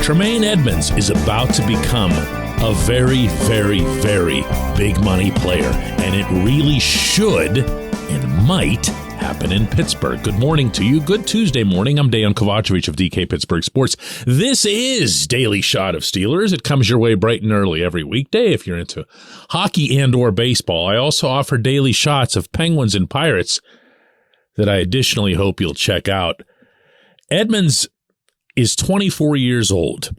Tremaine Edmunds is about to become a very, very, very big money player, and it really should and might happen in Pittsburgh. Good morning to you. Good Tuesday morning. I'm Dejan Kovacevic of DK Pittsburgh Sports. This is Daily Shot of Steelers. It comes your way bright and early every weekday if you're into hockey and or baseball. I also offer daily shots of Penguins and Pirates that I additionally hope you'll check out. Edmunds is 24 years old.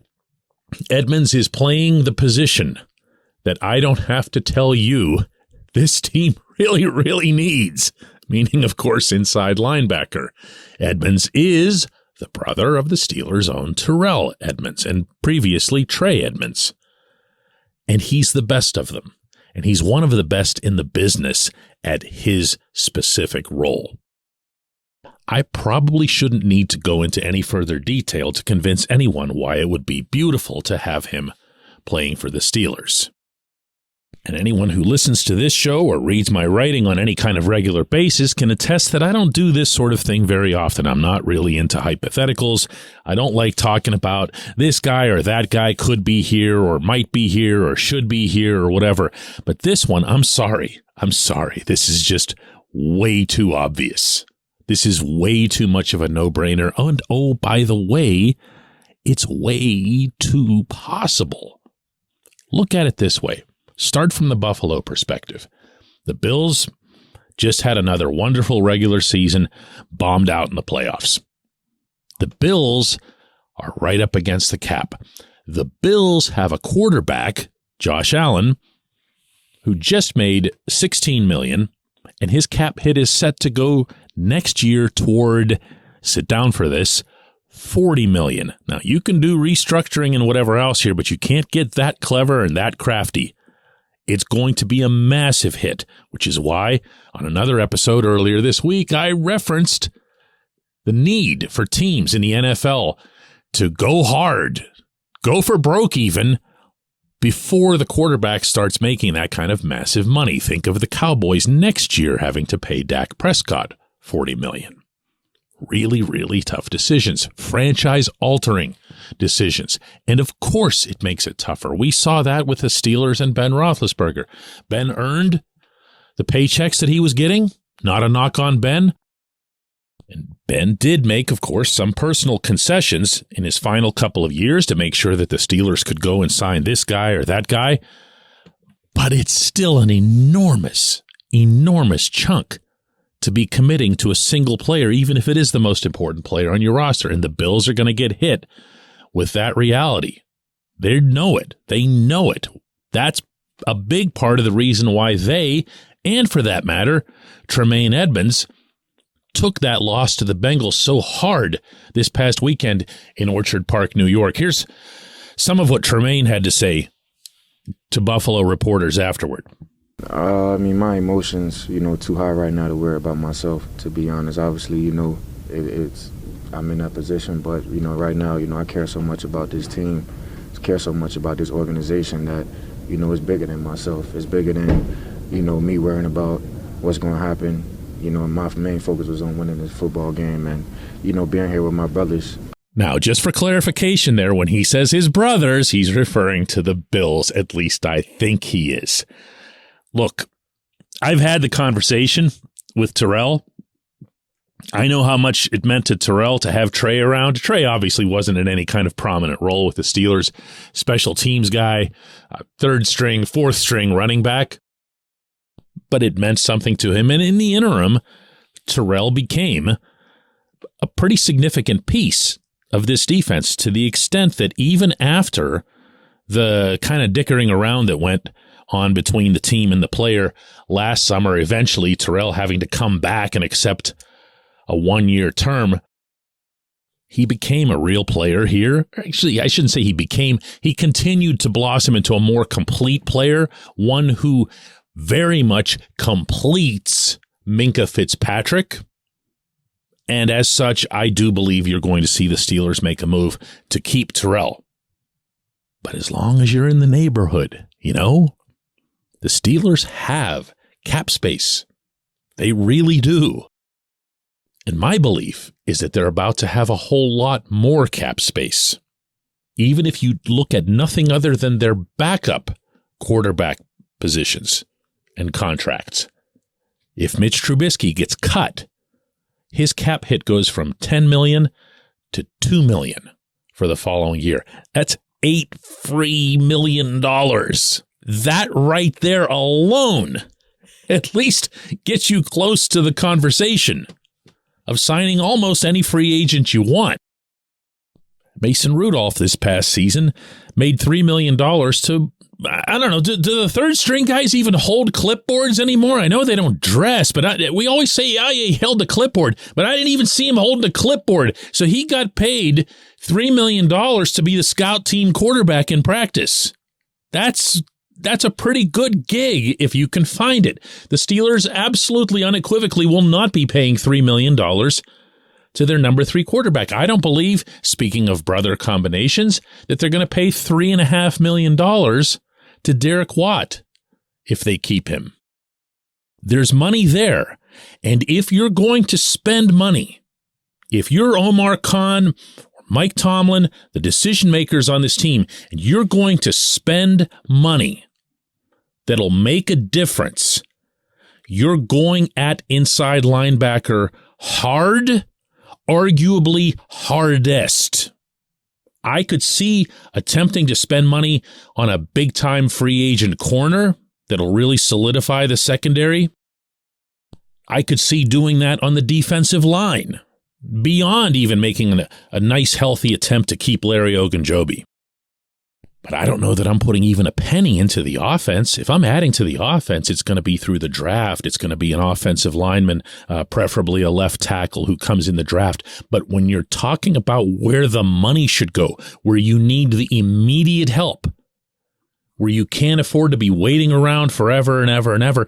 Edmunds is playing the position that I don't have to tell you this team really, really needs, meaning, of course, inside linebacker. Edmunds is the brother of the Steelers' own Terrell Edmunds and previously Trey Edmunds. And he's the best of them. And he's one of the best in the business at his specific role. I probably shouldn't need to go into any further detail to convince anyone why it would be beautiful to have him playing for the Steelers. And anyone who listens to this show or reads my writing on any kind of regular basis can attest that I don't do this sort of thing very often. I'm not really into hypotheticals. I don't like talking about this guy or that guy could be here or might be here or should be here or whatever. But this one, I'm sorry. This is just way too obvious. This is way too much of a no-brainer. And oh, by the way, it's way too possible. Look at it this way. Start from the Buffalo perspective. The Bills just had another wonderful regular season, bombed out in the playoffs. The Bills are right up against the cap. The Bills have a quarterback, Josh Allen, who just made $16 million, and his cap hit is set to go next year toward, sit down for this, $40 million. Now, you can do restructuring and whatever else here, but you can't get that clever and that crafty. It's going to be a massive hit, which is why on another episode earlier this week, I referenced the need for teams in the NFL to go hard, go for broke even, before the quarterback starts making that kind of massive money. Think of the Cowboys next year having to pay Dak Prescott $40 million. Really, really tough decisions. Franchise-altering decisions. And of course it makes it tougher. We saw that with the Steelers and Ben Roethlisberger. Ben earned the paychecks that he was getting. Not a knock on Ben. And Ben did make, of course, some personal concessions in his final couple of years to make sure that the Steelers could go and sign this guy or that guy. But it's still an enormous, enormous chunk to be committing to a single player, even if it is the most important player on your roster. And the Bills are going to get hit with that reality. They know it. They know it. That's a big part of the reason why they, and for that matter, Tremaine Edmunds, took that loss to the Bengals so hard this past weekend in Orchard Park, New York. Here's some of what Tremaine had to say to Buffalo reporters afterward. My emotions, too high right now to worry about myself, to be honest. Obviously, I'm in that position, but, right now, I care so much about this team, care so much about this organization that, it's bigger than myself. It's bigger than, me worrying about what's going to happen. My main focus was on winning this football game and, being here with my brothers. Now, just for clarification there, when he says his brothers, he's referring to the Bills. At least I think he is. Look, I've had the conversation with Terrell. I know how much it meant to Terrell to have Trey around. Trey obviously wasn't in any kind of prominent role with the Steelers. Special teams guy, third string, fourth string running back. But it meant something to him. And in the interim, Terrell became a pretty significant piece of this defense to the extent that even after the kind of dickering around that went on between the team and the player last summer, eventually Terrell having to come back and accept a one-year term, he became a real player here. Actually, I shouldn't say he continued to blossom into a more complete player, one who very much completes Minkah Fitzpatrick. And as such, I do believe you're going to see the Steelers make a move to keep Terrell. But as long as you're in the neighborhood, the Steelers have cap space. They really do. And my belief is that they're about to have a whole lot more cap space. even if you look at nothing other than their backup quarterback positions and contracts. If Mitch Trubisky gets cut, his cap hit goes from $10 million to $2 million for the following year. That's $8 free million. That right there alone at least gets you close to the conversation of signing almost any free agent you want. Mason Rudolph this past season made $3 million to, I don't know, do the third string guys even hold clipboards anymore? I know they don't dress, but we always say, yeah, he held the clipboard, but I didn't even see him hold the clipboard. So he got paid $3 million to be the scout team quarterback in practice. That's a pretty good gig if you can find it. The Steelers absolutely unequivocally will not be paying $3 million to their number 3 quarterback. I don't believe, speaking of brother combinations, that they're going to pay $3.5 million to Derek Watt if they keep him. There's money there. And if you're going to spend money, if you're Omar Khan, Mike Tomlin, the decision makers on this team, and you're going to spend money that'll make a difference, you're going at inside linebacker hard, arguably hardest. I could see attempting to spend money on a big-time free agent corner that'll really solidify the secondary. I could see doing that on the defensive line, beyond even making a nice, healthy attempt to keep Larry Ogunjobi. But I don't know that I'm putting even a penny into the offense. If I'm adding to the offense, it's going to be through the draft. It's going to be an offensive lineman, preferably a left tackle who comes in the draft. But when you're talking about where the money should go, where you need the immediate help, where you can't afford to be waiting around forever and ever and ever,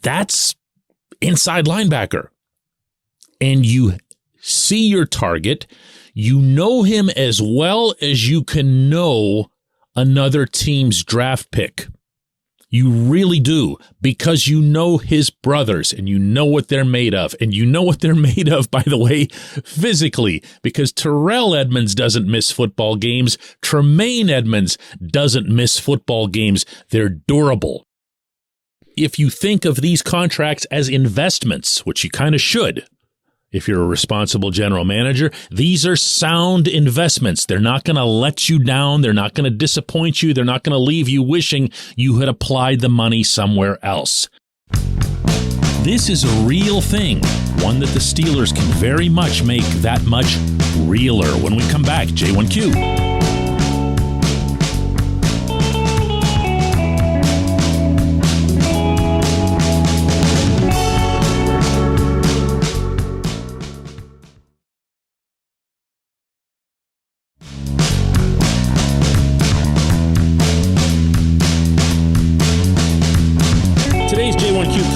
that's inside linebacker. And you see your target. You know him as well as you can know another team's draft pick. You really do, because you know his brothers and you know what they're made of. And you know what they're made of, by the way, physically, because Terrell Edmunds doesn't miss football games. Tremaine Edmunds doesn't miss football games. They're durable. If you think of these contracts as investments, which you kind of should, if you're a responsible general manager, these are sound investments. They're not going to let you down. They're not going to disappoint you. They're not going to leave you wishing you had applied the money somewhere else. This is a real thing, one that the Steelers can very much make that much realer. When we come back, J1Q.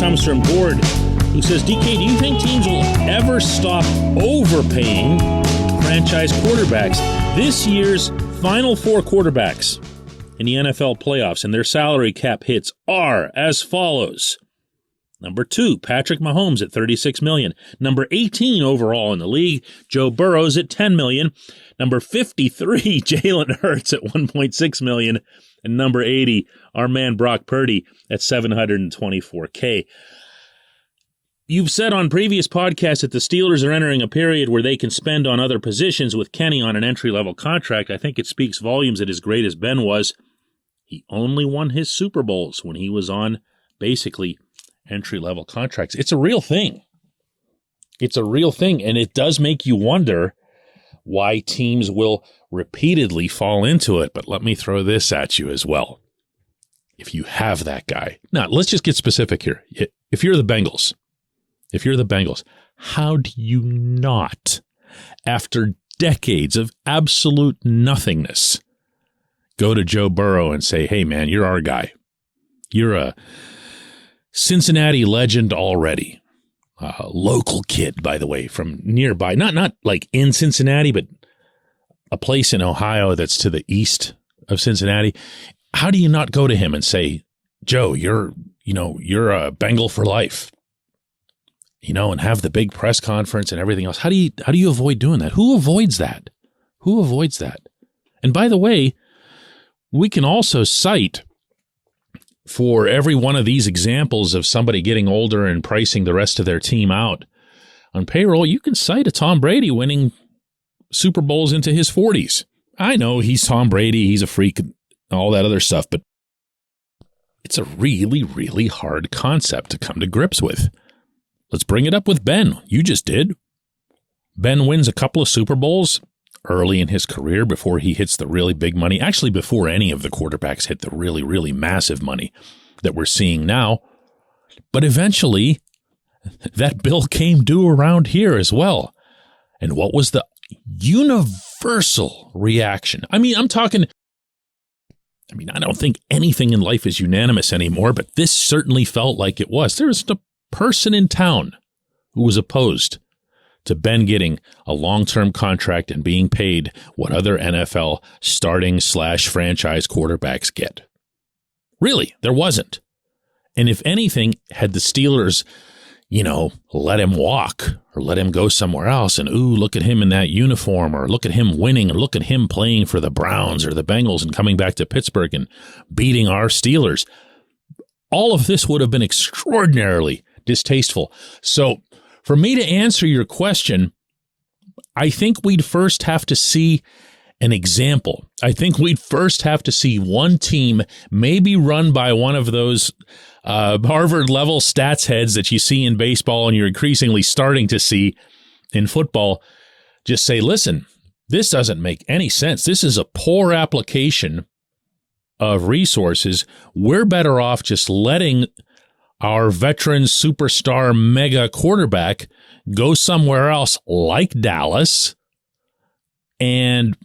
Comes from Board, who says, DK, do you think teams will ever stop overpaying franchise quarterbacks? This year's final 4 quarterbacks in the NFL playoffs and their salary cap hits are as follows. Number 2, Patrick Mahomes at $36 million. Number 18 overall in the league, Joe Burrows at $10 million. Number 53, Jalen Hurts at $1.6 million. And number 80, our man Brock Purdy at $724K. You've said on previous podcasts that the Steelers are entering a period where they can spend on other positions with Kenny on an entry-level contract. I think it speaks volumes that as great as Ben was, he only won his Super Bowls when he was on basically entry-level contracts. It's a real thing. It's a real thing, and it does make you wonder why teams will repeatedly fall into it. But let me throw this at you as well. If you have that guy. Now, let's just get specific here. If you're the Bengals, how do you not, after decades of absolute nothingness, go to Joe Burrow and say, hey, man, you're our guy. You're a Cincinnati legend already. A local kid, by the way, from nearby, not like in Cincinnati, but a place in Ohio that's to the east of Cincinnati. How do you not go to him and say, Joe, you're a Bengal for life, and have the big press conference and everything else? How do you avoid doing that? Who avoids that? And by the way, we can also cite for every one of these examples of somebody getting older and pricing the rest of their team out on payroll, you can cite a Tom Brady winning Super Bowls into his 40s. I know he's Tom Brady, he's a freak, all that other stuff, but it's a really, really hard concept to come to grips with. Let's bring it up with Ben. You just did. Ben wins a couple of Super Bowls early in his career before he hits the really big money. Actually, before any of the quarterbacks hit the really, really massive money that we're seeing now. But eventually, that bill came due around here as well. And what was the universal reaction? I don't think anything in life is unanimous anymore, but this certainly felt like it was. There was a person in town who was opposed to Ben getting a long-term contract and being paid what other NFL starting/franchise quarterbacks get. Really, there wasn't. And if anything, had the Steelers, let him walk or let him go somewhere else and, ooh, look at him in that uniform, or look at him winning, or look at him playing for the Browns or the Bengals and coming back to Pittsburgh and beating our Steelers, all of this would have been extraordinarily distasteful. So for me to answer your question, I think we'd first have to see an example. I think we'd first have to see one team, maybe run by one of those Harvard-level stats heads that you see in baseball and you're increasingly starting to see in football, just say, listen, this doesn't make any sense. This is a poor application of resources. We're better off just letting our veteran superstar mega quarterback go somewhere else like Dallas and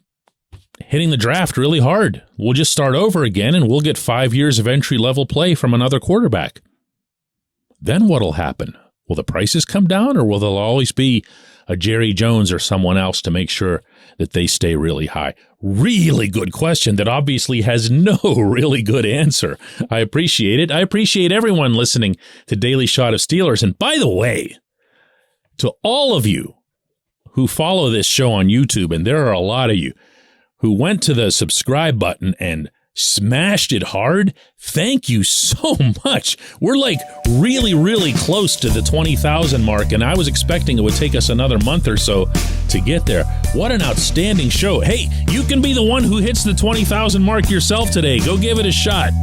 hitting the draft really hard. We'll just start over again and we'll get 5 years of entry-level play from another quarterback. Then what'll happen? Will the prices come down, or will there always be a Jerry Jones or someone else to make sure that they stay really high? Really good question that obviously has no really good answer. I appreciate it. I appreciate everyone listening to Daily Shot of Steelers. And by the way, to all of you who follow this show on YouTube, and there are a lot of you, who went to the subscribe button and smashed it hard, thank you so much. We're like really, really close to the 20,000 mark, and I was expecting it would take us another month or so to get there. What an outstanding show. Hey, you can be the one who hits the 20,000 mark yourself today. Go give it a shot.